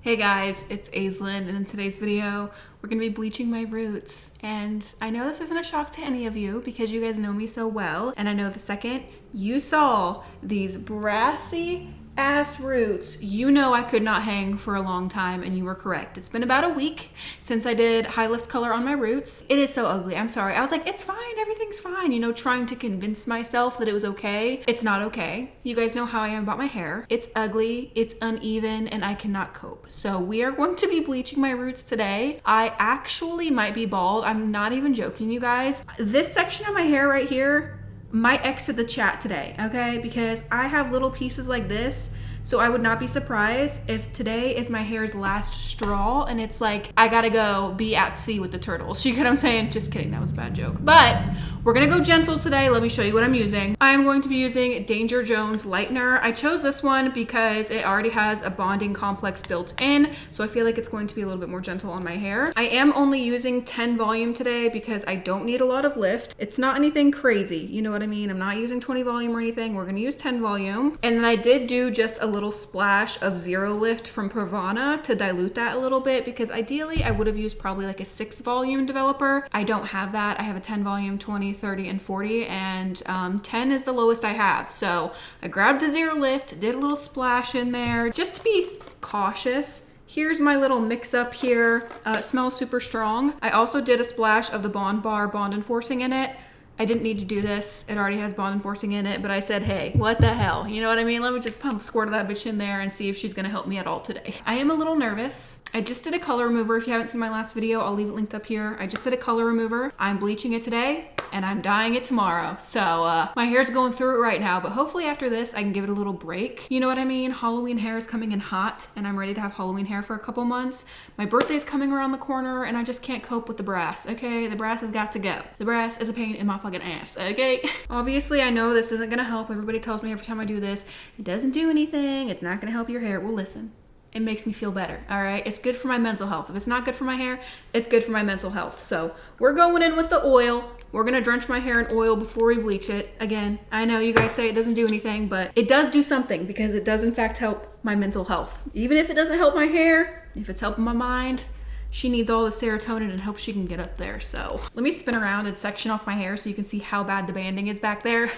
Hey guys, it's Aislinn, and in today's video, we're gonna be bleaching my roots. And I know this isn't a shock to any of you because you guys know me so well, and I know the second you saw these brassy ass roots, you know I could not hang for a long time, and you were correct. It's been about a week since I did high lift color on my roots. It is so ugly, I'm sorry. I was like, it's fine, everything's fine, you know, trying to convince myself that it was okay. It's not okay. You guys know how I am about my hair. It's ugly, it's uneven, and I cannot cope. So we are going to be bleaching my roots today. I actually might be bald. I'm not even joking, you guys. This section of my hair right here might exit the chat today, okay? Because I have little pieces like this, so I would not be surprised if today is my hair's last straw and it's like, I gotta go be at sea with the turtles. You get what I'm saying? Just kidding, that was a bad joke. But we're gonna go gentle today. Let me show you what I'm using. I'm going to be using Danger Jones Lightener. I chose this one because it already has a bonding complex built in, so I feel like it's going to be a little bit more gentle on my hair. I am only using 10 volume today because I don't need a lot of lift. It's not anything crazy, you know what I mean? I'm not using 20 volume or anything. We're gonna use 10 volume. And then I did do just a little splash of zero lift from Pravana to dilute that a little bit, because ideally I would have used probably like a 6 volume developer. I don't have that. I have a 10 volume, 20, 30, and 40, and 10 is the lowest I have. So I grabbed the zero lift, did a little splash in there just to be cautious. Here's my little mix up here. It smells super strong. I also did a splash of the Bond Bar Bond Enforcing in it. I didn't need to do this. It already has bond enforcing in it, but I said, hey, what the hell? You know what I mean? Let me just pump a squirt of that bitch in there and see if she's gonna help me at all today. I am a little nervous. I just did a color remover. If you haven't seen my last video, I'll leave it linked up here. I just did a color remover. I'm bleaching it today and I'm dyeing it tomorrow. So my hair's going through it right now, but hopefully after this, I can give it a little break. You know what I mean? Halloween hair is coming in hot and I'm ready to have Halloween hair for a couple months. My birthday's coming around the corner and I just can't cope with the brass, okay? The brass has got to go. The brass is a pain in my fucking ass, okay? Obviously, I know this isn't gonna help. Everybody tells me every time I do this, it doesn't do anything. It's not gonna help your hair. Well, listen. It makes me feel better, all right? It's good for my mental health. If it's not good for my hair, it's good for my mental health. So we're going in with the oil. We're gonna drench my hair in oil before we bleach it. Again, I know you guys say it doesn't do anything, but it does do something because it does in fact help my mental health. Even if it doesn't help my hair, if it's helping my mind, she needs all the serotonin and hope she can get up there. So let me spin around and section off my hair so you can see how bad the banding is back there.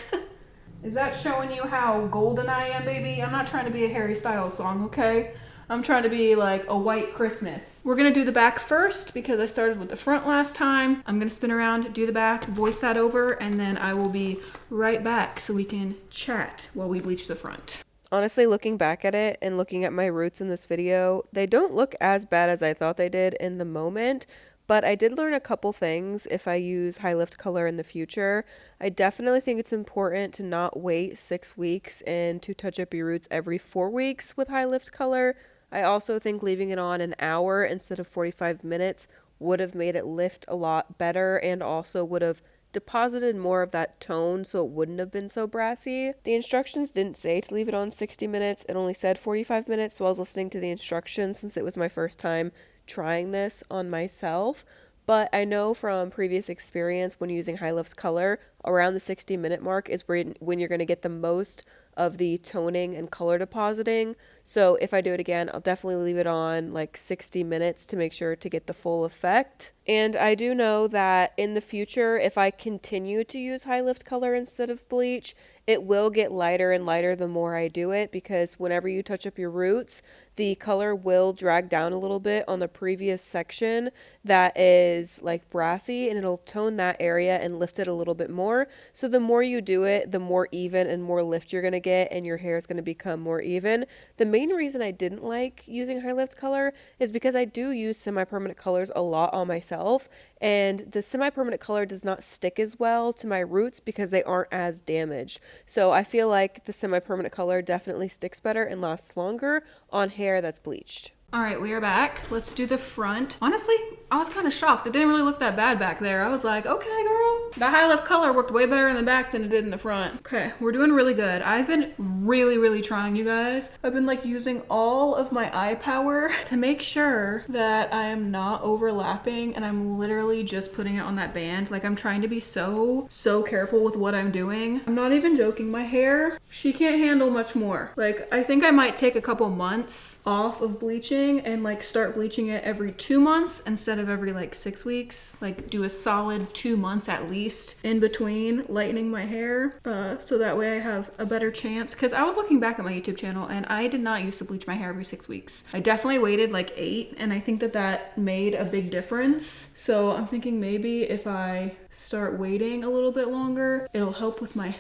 Is that showing you how golden I am, baby? I'm not trying to be a Harry Styles song, okay? I'm trying to be like a white Christmas. We're gonna do the back first because I started with the front last time. I'm gonna spin around, do the back, voice that over, and then I will be right back so we can chat while we bleach the front. Honestly, looking back at it and looking at my roots in this video, they don't look as bad as I thought they did in the moment, but I did learn a couple things if I use high lift color in the future. I definitely think it's important to not wait 6 weeks and to touch up your roots every 4 weeks with high lift color. I also think leaving it on an hour instead of 45 minutes would have made it lift a lot better and also would have deposited more of that tone so it wouldn't have been so brassy. The instructions didn't say to leave it on 60 minutes. It only said 45 minutes, so I was listening to the instructions since it was my first time trying this on myself. But I know from previous experience when using high lift color, around the 60-minute mark is when you're going to get the most of the toning and color depositing. So if I do it again, I'll definitely leave it on like 60 minutes to make sure to get the full effect. And I do know that in the future, if I continue to use high lift color instead of bleach, it will get lighter and lighter the more I do it, because whenever you touch up your roots, the color will drag down a little bit on the previous section that is like brassy, and it'll tone that area and lift it a little bit more. So the more you do it, the more even and more lift you're going to get, and your hair is going to become more even. The main reason I didn't like using high lift color is because I do use semi-permanent colors a lot on myself, and the semi-permanent color does not stick as well to my roots because they aren't as damaged. So I feel like the semi-permanent color definitely sticks better and lasts longer on hair that's bleached. All right, we are back. Let's do the front. Honestly, I was kind of shocked. It didn't really look that bad back there. I was like, okay, girl. The high lift color worked way better in the back than it did in the front. Okay, we're doing really good. I've been really trying, you guys. I've been like using all of my eye power to make sure that I am not overlapping, and I'm literally just putting it on that band. Like, I'm trying to be so careful with what I'm doing. I'm not even joking. My hair, she can't handle much more. Like, I think I might take a couple months off of bleaching bleaching and like start bleaching it every 2 months instead of every like 6 weeks. Like do a solid 2 months at least in between lightening my hair, so that way I have a better chance. Because I was looking back at my YouTube channel and I did not used to bleach my hair every 6 weeks. I definitely waited like 8, and I think that that made a big difference. So I'm thinking maybe if I start waiting a little bit longer, it'll help with my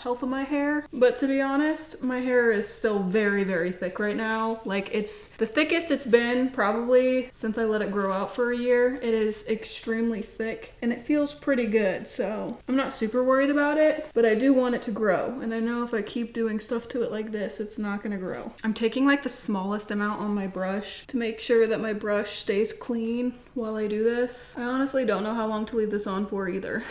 health of my hair. But to be honest, my hair is still very, very thick right now. Like it's the thickest it's been probably since I let it grow out for a year. It is extremely thick and it feels pretty good. So I'm not super worried about it, but I do want it to grow. And I know if I keep doing stuff to it like this, it's not gonna grow. I'm taking like the smallest amount on my brush to make sure that my brush stays clean while I do this. I honestly don't know how long to leave this on for either.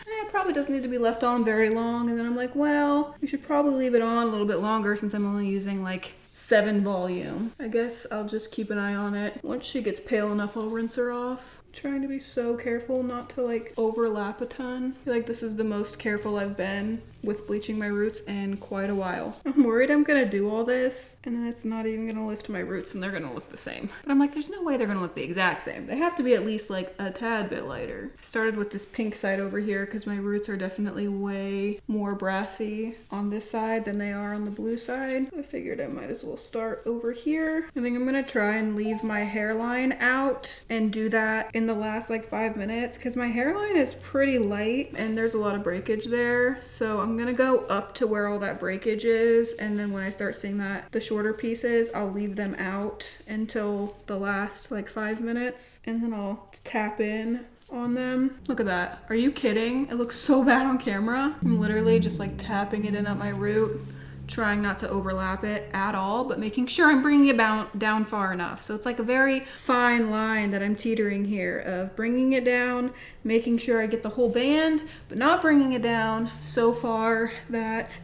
It probably doesn't need to be left on very long. And then I'm like, well, we should probably leave it on a little bit longer since I'm only using like 7 volume. I guess I'll just keep an eye on it. Once she gets pale enough, I'll rinse her off. Trying to be so careful not to like overlap a ton. I feel like this is the most careful I've been with bleaching my roots in quite a while. I'm worried I'm gonna do all this and then it's not even gonna lift my roots and they're gonna look the same. But I'm like, there's no way they're gonna look the exact same. They have to be at least like a tad bit lighter. I started with this pink side over here because my roots are definitely way more brassy on this side than they are on the blue side. I figured I might as well start over here. I think I'm gonna try and leave my hairline out and do that in the last like 5 minutes because my hairline is pretty light and there's a lot of breakage there. So I'm gonna go up to where all that breakage is, and then when I start seeing that the shorter pieces, I'll leave them out until the last like 5 minutes, and then I'll tap in on them. Look at that. Are you kidding? It looks so bad on camera. I'm literally just like tapping it in at my root, trying not to overlap it at all, but making sure I'm bringing it down far enough. So it's like a very fine line that I'm teetering here of bringing it down, making sure I get the whole band, but not bringing it down so far that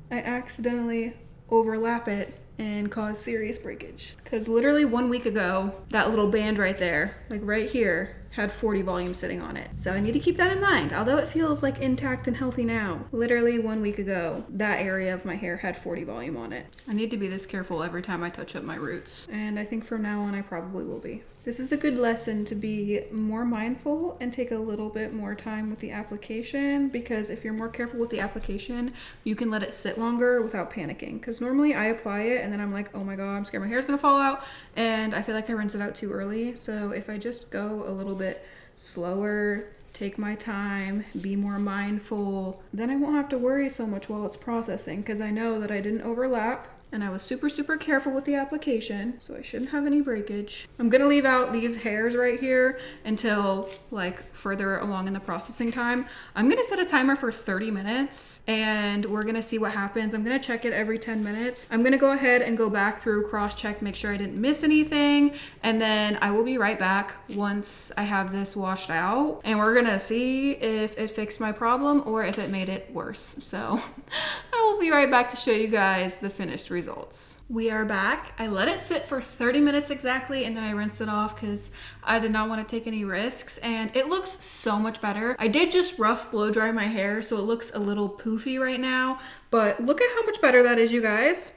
I accidentally overlap it and cause serious breakage. Because literally 1 week ago, that little band right there, like right here, had 40 volume sitting on it. So I need to keep that in mind. Although it feels like intact and healthy now, literally 1 week ago, that area of my hair had 40 volume on it. I need to be this careful every time I touch up my roots. And I think from now on, I probably will be. This is a good lesson to be more mindful and take a little bit more time with the application, because if you're more careful with the application, you can let it sit longer without panicking. Because normally I apply it and then I'm like, oh my God, I'm scared my hair's gonna fall out. And I feel like I rinse it out too early. So if I just go a little bit slower, take my time, be more mindful, then I won't have to worry so much while it's processing, because I know that I didn't overlap and I was super, super careful with the application, so I shouldn't have any breakage. I'm gonna leave out these hairs right here until like further along in the processing time. I'm gonna set a timer for 30 minutes and we're gonna see what happens. I'm gonna check it every 10 minutes. I'm gonna go ahead and go back through, cross-check, make sure I didn't miss anything, and then I will be right back once I have this washed out, and we're gonna see if it fixed my problem or if it made it worse. So I will be right back to show you guys the finished results. We are back. I let it sit for 30 minutes exactly, and then I rinsed it off because I did not want to take any risks, and it looks so much better. I did just rough blow dry my hair, so it looks a little poofy right now, but look at how much better that is, you guys.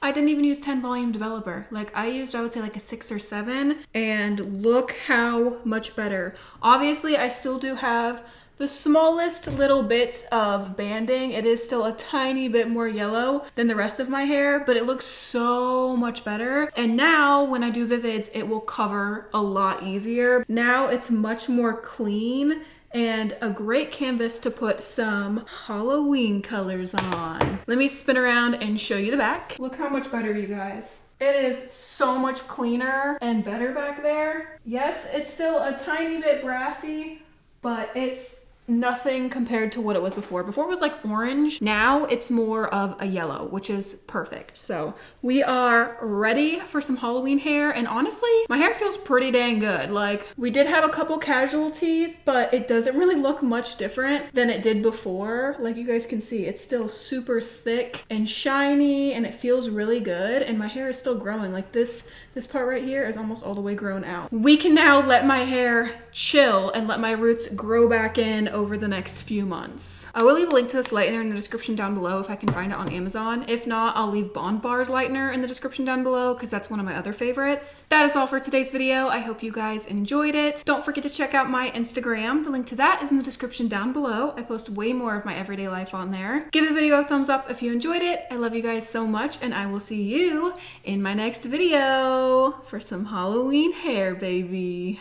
I didn't even use 10 volume developer. Like I used, I would say like a 6 or 7, and look how much better. Obviously, I still do have the smallest little bits of banding. It is still a tiny bit more yellow than the rest of my hair, but it looks so much better. And now when I do Vivids, it will cover a lot easier. Now it's much more clean and a great canvas to put some Halloween colors on. Let me spin around and show you the back. Look how much better, you guys. It is so much cleaner and better back there. Yes, it's still a tiny bit brassy, but it's nothing compared to what it was before. Before it was like orange. Now it's more of a yellow, which is perfect. So we are ready for some Halloween hair. And honestly, my hair feels pretty dang good. Like we did have a couple casualties, but it doesn't really look much different than it did before. Like you guys can see, it's still super thick and shiny and it feels really good. And my hair is still growing. Like this part right here is almost all the way grown out. We can now let my hair chill and let my roots grow back in over the next few months. I will leave a link to this lightener in the description down below if I can find it on Amazon. If not, I'll leave Bond Bar's lightener in the description down below because that's one of my other favorites. That is all for today's video. I hope you guys enjoyed it. Don't forget to check out my Instagram. The link to that is in the description down below. I post way more of my everyday life on there. Give the video a thumbs up if you enjoyed it. I love you guys so much, and I will see you in my next video for some Halloween hair, baby.